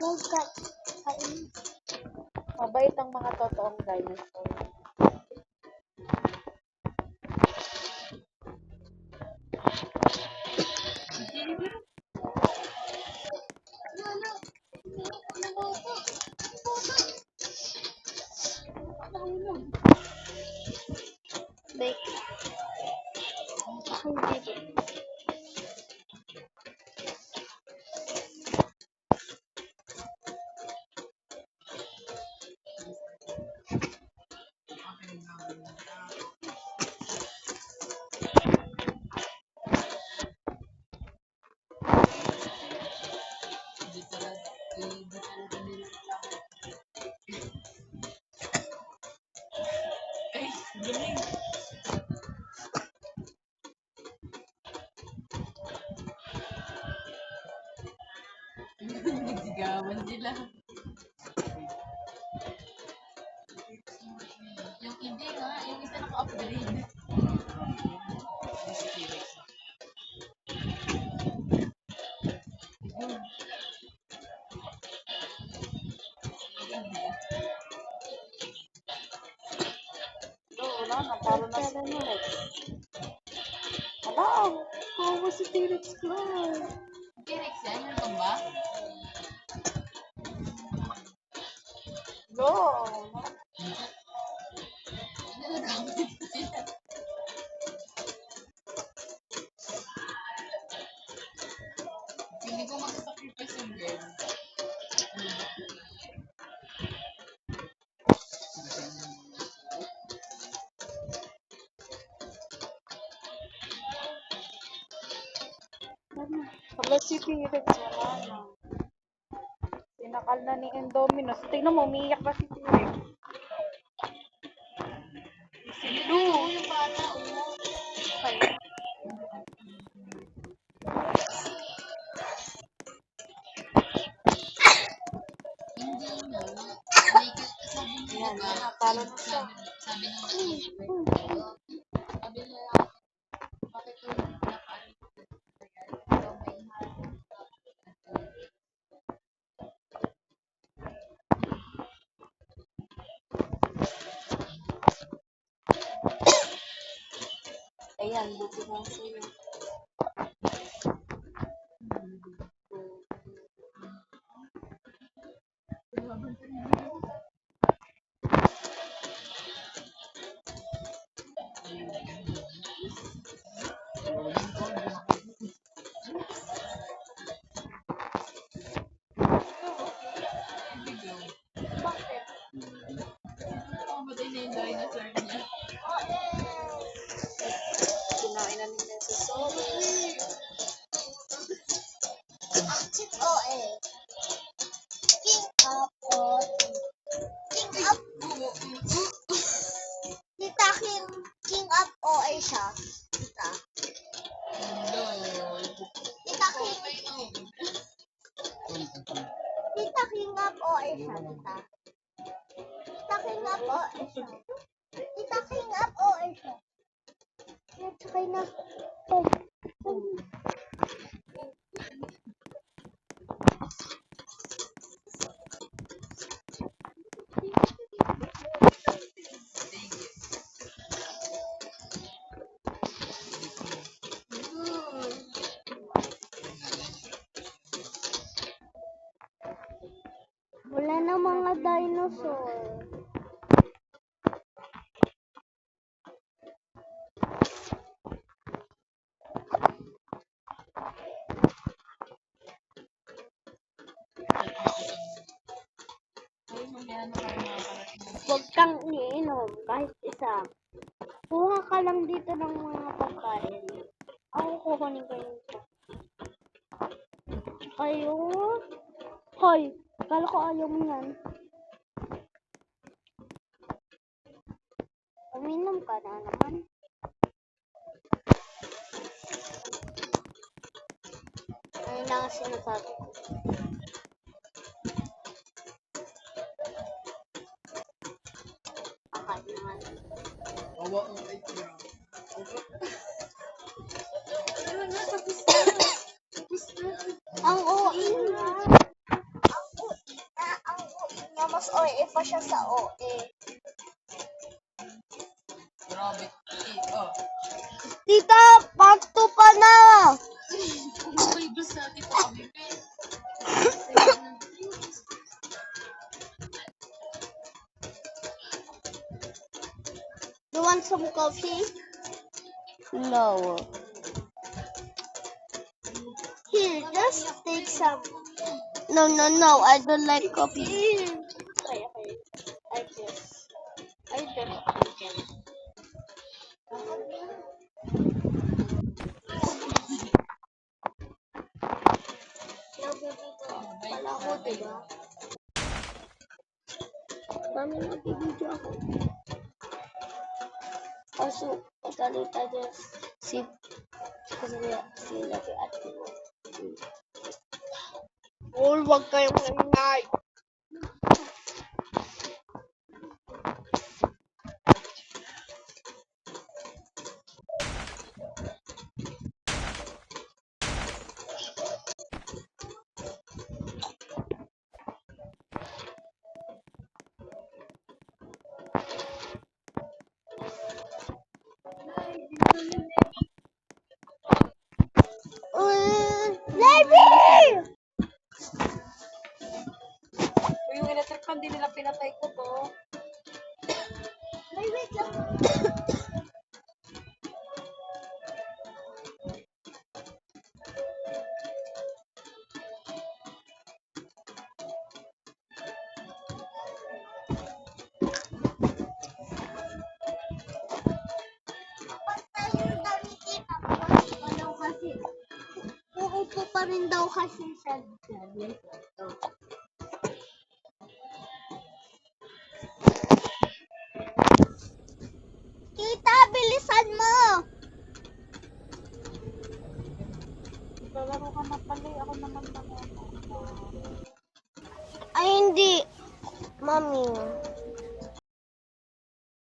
Guys, kain. Mabait ang mga totoong dinosaur. Bake. Hindi. Nagsigawan sila. Yung hindi nga, yung isa naka-upgrade. Wala na, parang na si T-Rex. Wala, kawa si T-Rex ko. T-Rex yan, yung tumba. No. Nagagamit sila. Hindi ko mag-sacrifice yung girl. Wala si T-Rex, wala na. Sinakal na ni Indominus. Tingnan mo, umiiyak na si T-Rex. Yung bata, Okay. hindi na. Sabi niya, Yan, diba? nakatalo na siya. Sabi ng sabi niya, bakit yung nakaano daw may Ayan, buti na sa'yo. Bakit? Mamatay na yung dinosaur niya. Kinain na ni Mesosaurus. Active OA. King up OA. King up. Tita, king up OA siya. Tita. Tita, king up OA siya, tita. Tita, king up OA siya. Tita, king up OA siya. Yan, sakay na. Wala na mga dinosaur. Huwag kang iinom kahit isa. Kuha ka lang dito ng mga pagkain. Ako kukunin ko yung isa. Kayo? Hoy, kala ko ayaw mo yan. Uminom ka na naman. Ayun lang ang sinasabi ko. Akain naman. Awa ang ito. Ang OA nga. Ang OA Mas OA pa siya sa OA. Grabe. Oh. Tita, part 2 pa na! Okay, gusto natin ito kami. You want some coffee? No. Here, just take some. No, I don't like coffee. Okay. I just take it. Pala ako, diba? Mami, nag-video ako. Kaso, pagkalita niya kasi sila kay ate mo. Huwag kayong nanay. Baby! Yung electric fan, di nila pinatay ko to. Wait lang. Uupo pa rin daw kasi sa tablet. Tita, bilisan mo! Lalaro ka na pala eh. Ako naman na. Ay, hindi. Mami.